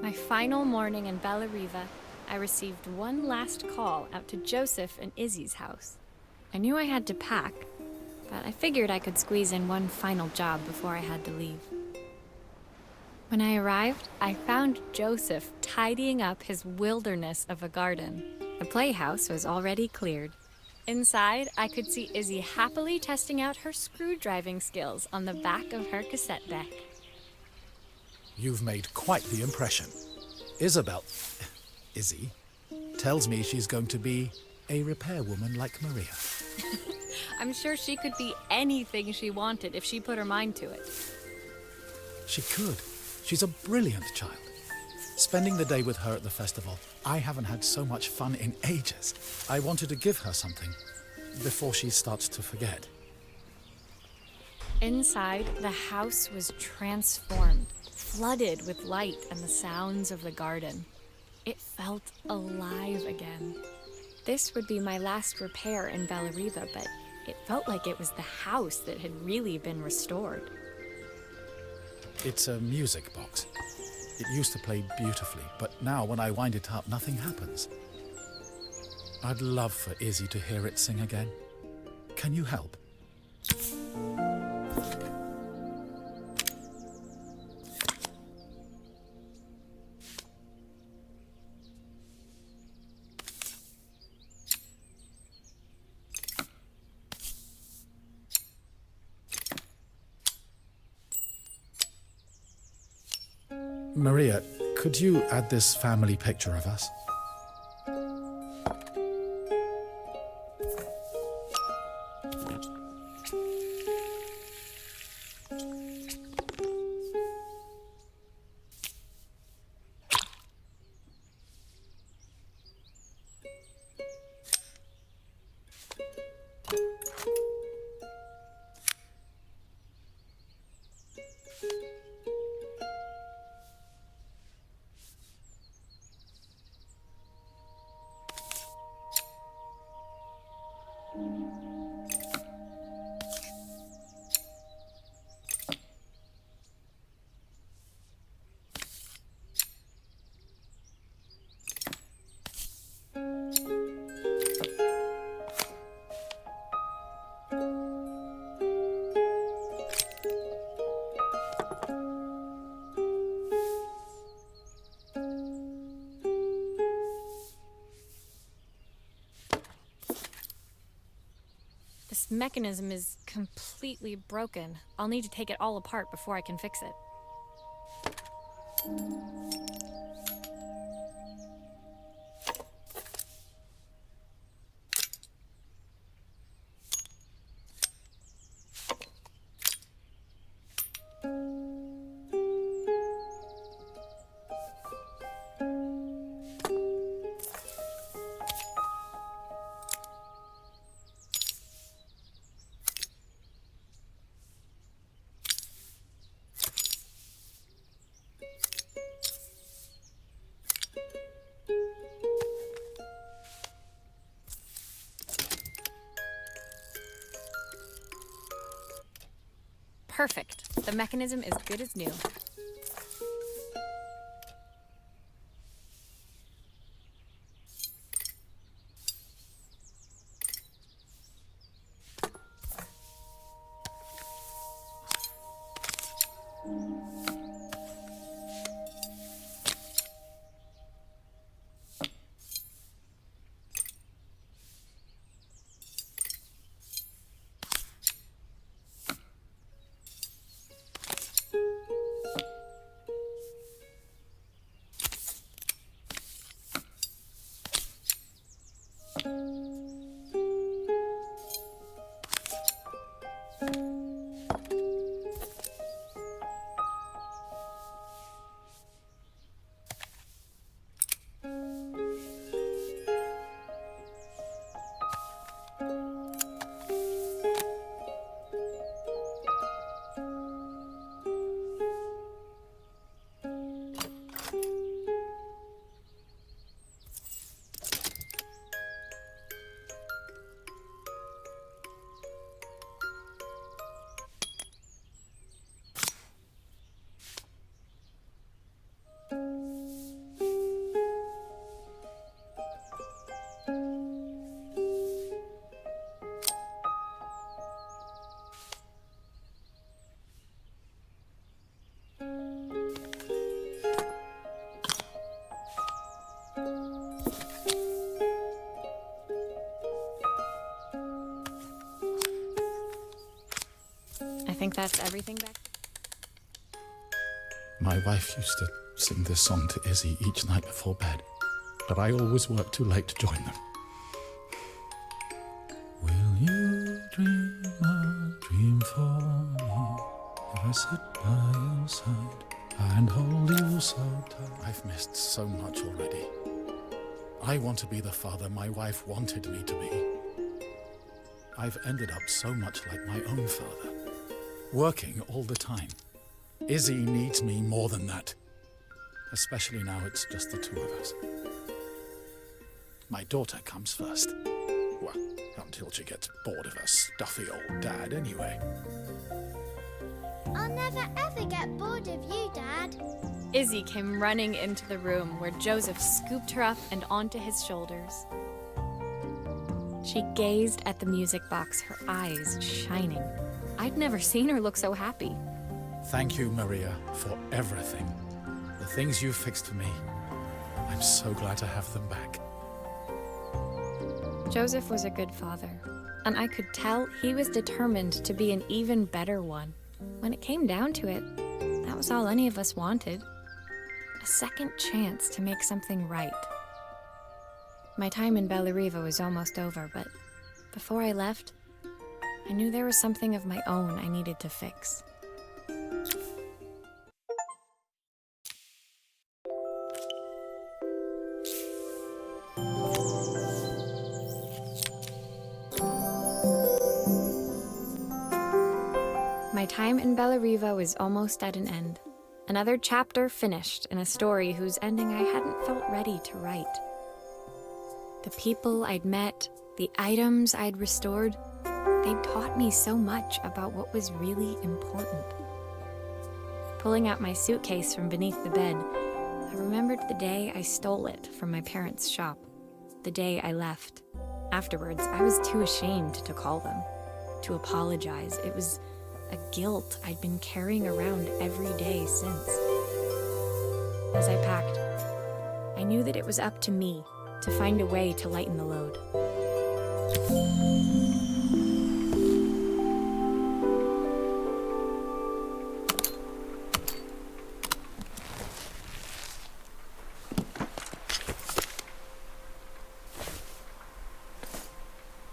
My final morning in Bella Riva, I received one last call out to Joseph and Izzy's house. I knew I had to pack, but I figured I could squeeze in one final job before I had to leave. When I arrived, I found Joseph tidying up his wilderness of a garden. The playhouse was already cleared. Inside, I could see Izzy happily testing out her screw-driving skills on the back of her cassette deck. You've made quite the impression. Izzy, tells me she's going to be a repairwoman like Maria. I'm sure she could be anything she wanted if she put her mind to it. She could. She's a brilliant child. Spending the day with her at the festival, I haven't had so much fun in ages. I wanted to give her something before she starts to forget. Inside, the house was transformed, flooded with light and the sounds of the garden. It felt alive again. This would be my last repair in Bella Riva, but it felt like it was the house that had really been restored. It's a music box. It used to play beautifully, but now when I wind it up, nothing happens. I'd love for Izzy to hear it sing again. Can you help? Maria, could you add this family picture of us? This mechanism is completely broken. I'll need to take it all apart before I can fix it. Perfect. The mechanism is good as new. I think that's everything back. My wife used to sing this song to Izzy each night before bed, but I always worked too late to join them. Will you dream a dream for me if I sit by your side and hold you so tight? I've missed so much already. I want to be the father my wife wanted me to be. I've ended up so much like my own father, working all the time. Izzy needs me more than that, especially now it's just the two of us. My daughter comes first. Well, until she gets bored of her stuffy old dad anyway. I'll never ever get bored of you, Dad. Izzy came running into the room where Joseph scooped her up and onto his shoulders. She gazed at the music box, her eyes shining. I'd never seen her look so happy. Thank you, Maria, for everything. The things you fixed for me. I'm so glad to have them back. Joseph was a good father, and I could tell he was determined to be an even better one. When it came down to it, that was all any of us wanted. A second chance to make something right. My time in Bellariva was almost over, but before I left, I knew there was something of my own I needed to fix. My time in Bellariva was almost at an end. Another chapter finished in a story whose ending I hadn't felt ready to write. The people I'd met, the items I'd restored, they'd taught me so much about what was really important. Pulling out my suitcase from beneath the bed, I remembered the day I stole it from my parents' shop, the day I left. Afterwards, I was too ashamed to call them, to apologize. It was a guilt I'd been carrying around every day since. As I packed, I knew that it was up to me to find a way to lighten the load.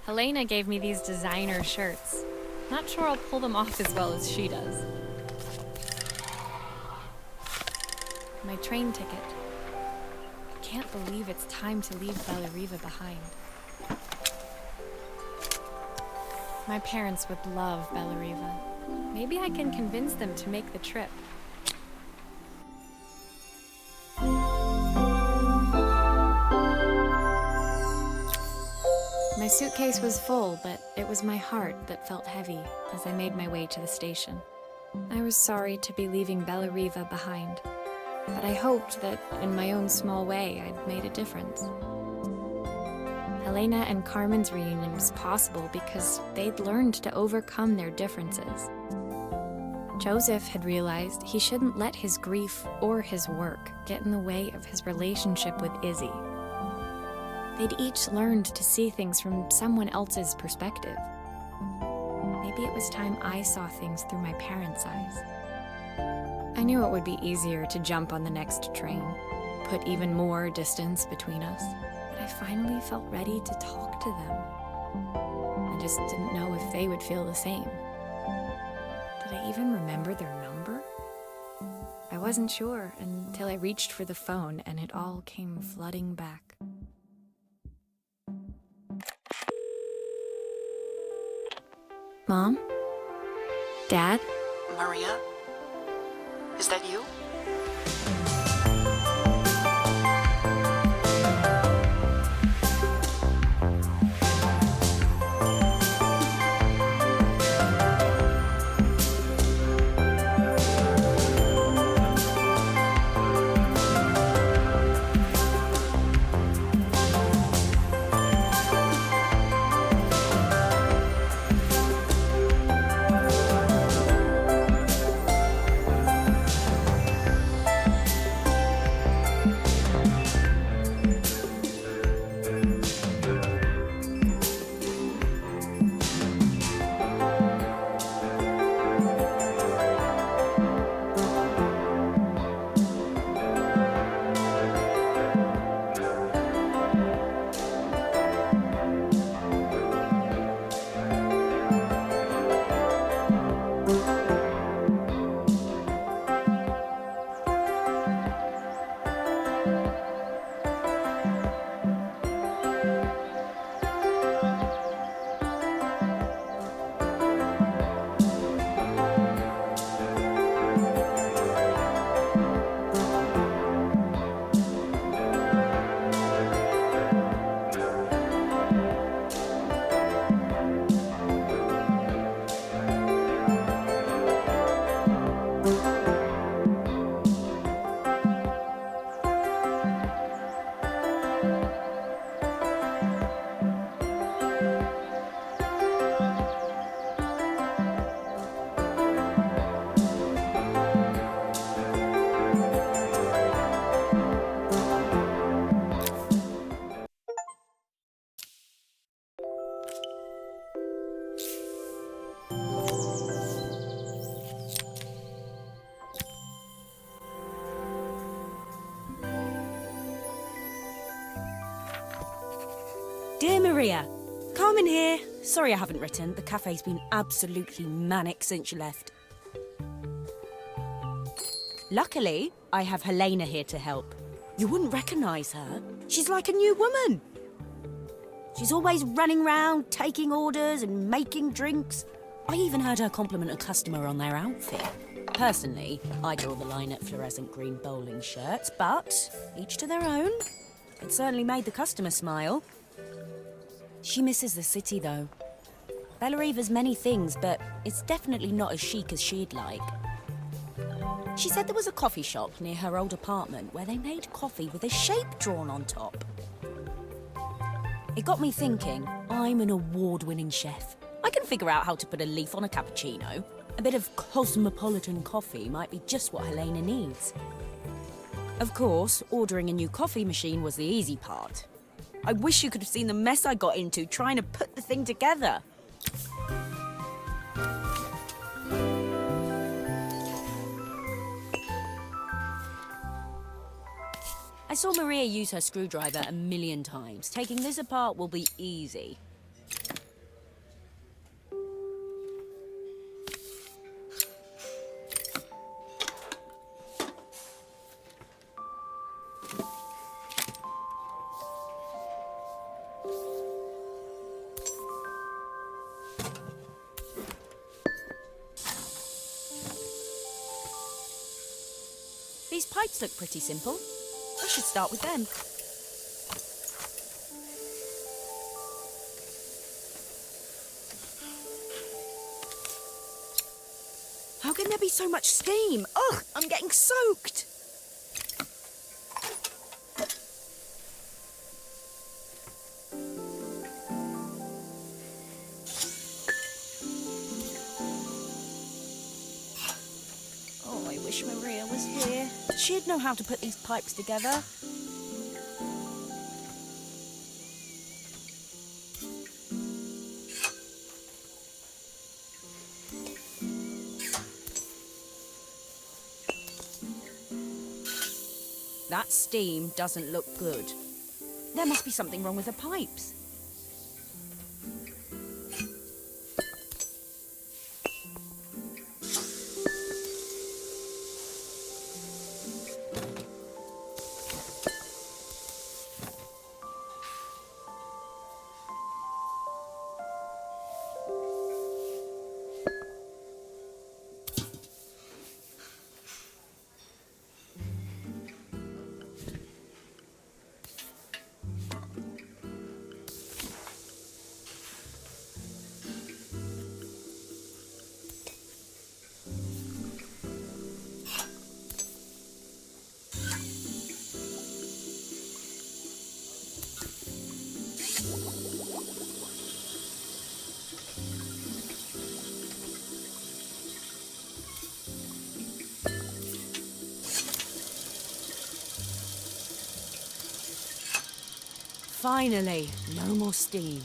Helena gave me these designer shirts. Not sure I'll pull them off as well as she does. My train ticket. I can't believe it's time to leave Bellariva behind. My parents would love Bellariva. Maybe I can convince them to make the trip. My suitcase was full, but it was my heart that felt heavy as I made my way to the station. I was sorry to be leaving Bellariva behind, but I hoped that in my own small way I'd made a difference. Helena and Carmen's reunion was possible because they'd learned to overcome their differences. Joseph had realized he shouldn't let his grief or his work get in the way of his relationship with Izzy. They'd each learned to see things from someone else's perspective. Maybe it was time I saw things through my parents' eyes. I knew it would be easier to jump on the next train, put even more distance between us, but I finally felt ready to talk to them. I just didn't know if they would feel the same. Did I even remember their number? I wasn't sure until I reached for the phone and it all came flooding back. Mom? Dad? Maria? Is that you? Dear Maria, Carmen here. Sorry I haven't written. The cafe's been absolutely manic since you left. Luckily, I have Helena here to help. You wouldn't recognise her. She's like a new woman. She's always running round, taking orders and making drinks. I even heard her compliment a customer on their outfit. Personally, I draw the line at fluorescent green bowling shirts, but each to their own. It certainly made the customer smile. She misses the city, though. Bellariva's many things, but it's definitely not as chic as she'd like. She said there was a coffee shop near her old apartment where they made coffee with a shape drawn on top. It got me thinking, I'm an award-winning chef. I can figure out how to put a leaf on a cappuccino. A bit of cosmopolitan coffee might be just what Helena needs. Of course, ordering a new coffee machine was the easy part. I wish you could have seen the mess I got into trying to put the thing together. I saw Maria use her screwdriver a million times. Taking this apart will be easy. These pipes look pretty simple. I should start with them. How can there be so much steam? Ugh, I'm getting soaked. Oh, I wish Maria was here. She'd know how to put these pipes together. That steam doesn't look good. There must be something wrong with the pipes. Finally, no more steam.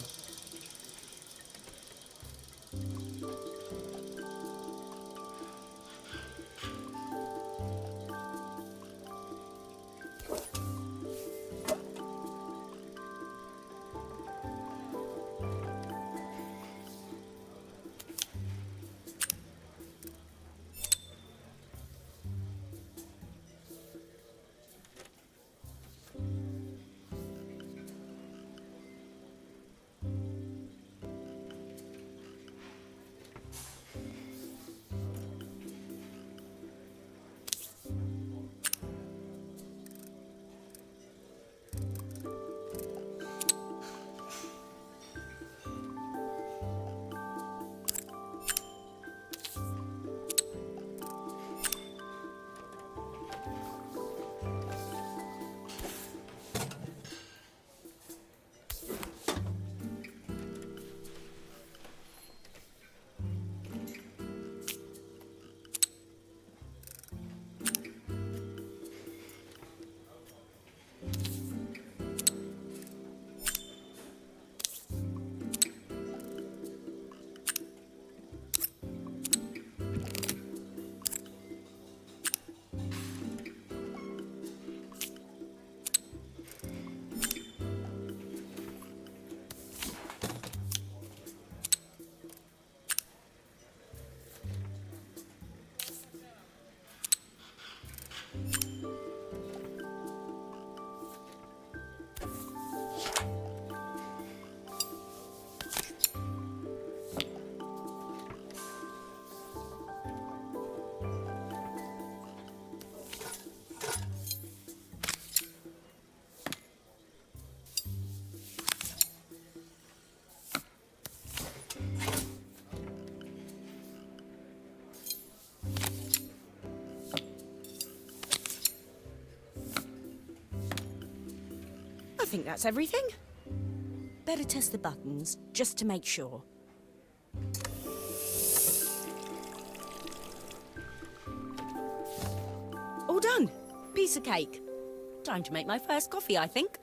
think that's everything. Better test the buttons, just to make sure. All done. Piece of cake. Time to make my first coffee, I think.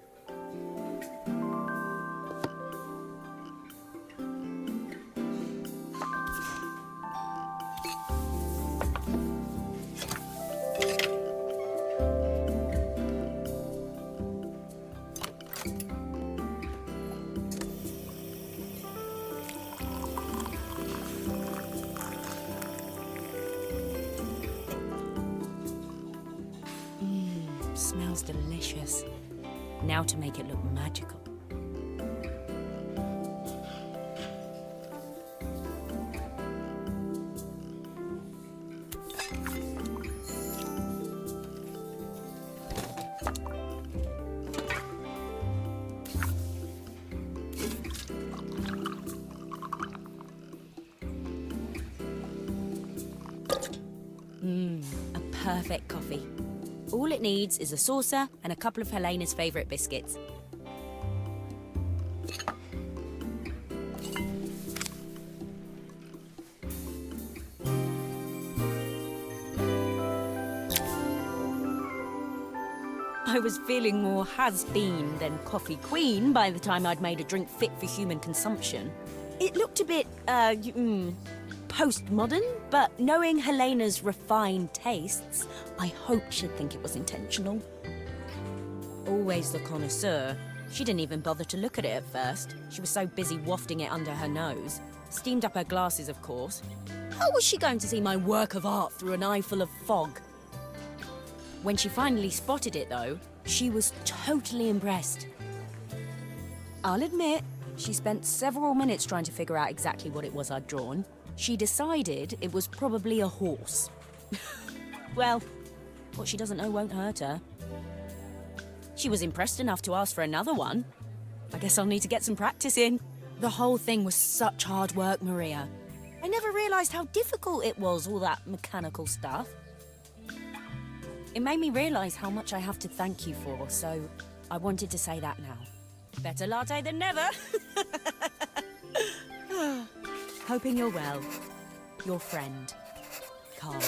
Smells delicious. Now to make it look magical. A perfect coffee. All it needs is a saucer and a couple of Helena's favourite biscuits. I was feeling more has-been than coffee queen by the time I'd made a drink fit for human consumption. It looked a bit, postmodern, but knowing Helena's refined tastes, I hope she'd think it was intentional. Always the connoisseur. She didn't even bother to look at it at first. She was so busy wafting it under her nose. Steamed up her glasses, of course. How was she going to see my work of art through an eye full of fog? When she finally spotted it, though, she was totally impressed. I'll admit, she spent several minutes trying to figure out exactly what it was I'd drawn. She decided it was probably a horse. Well, what she doesn't know won't hurt her. She was impressed enough to ask for another one. I guess I'll need to get some practice in. The whole thing was such hard work, Maria. I never realised how difficult it was, all that mechanical stuff. It made me realise how much I have to thank you for, so I wanted to say that now. Better latte than never. Hoping you're well. Your friend, Carl.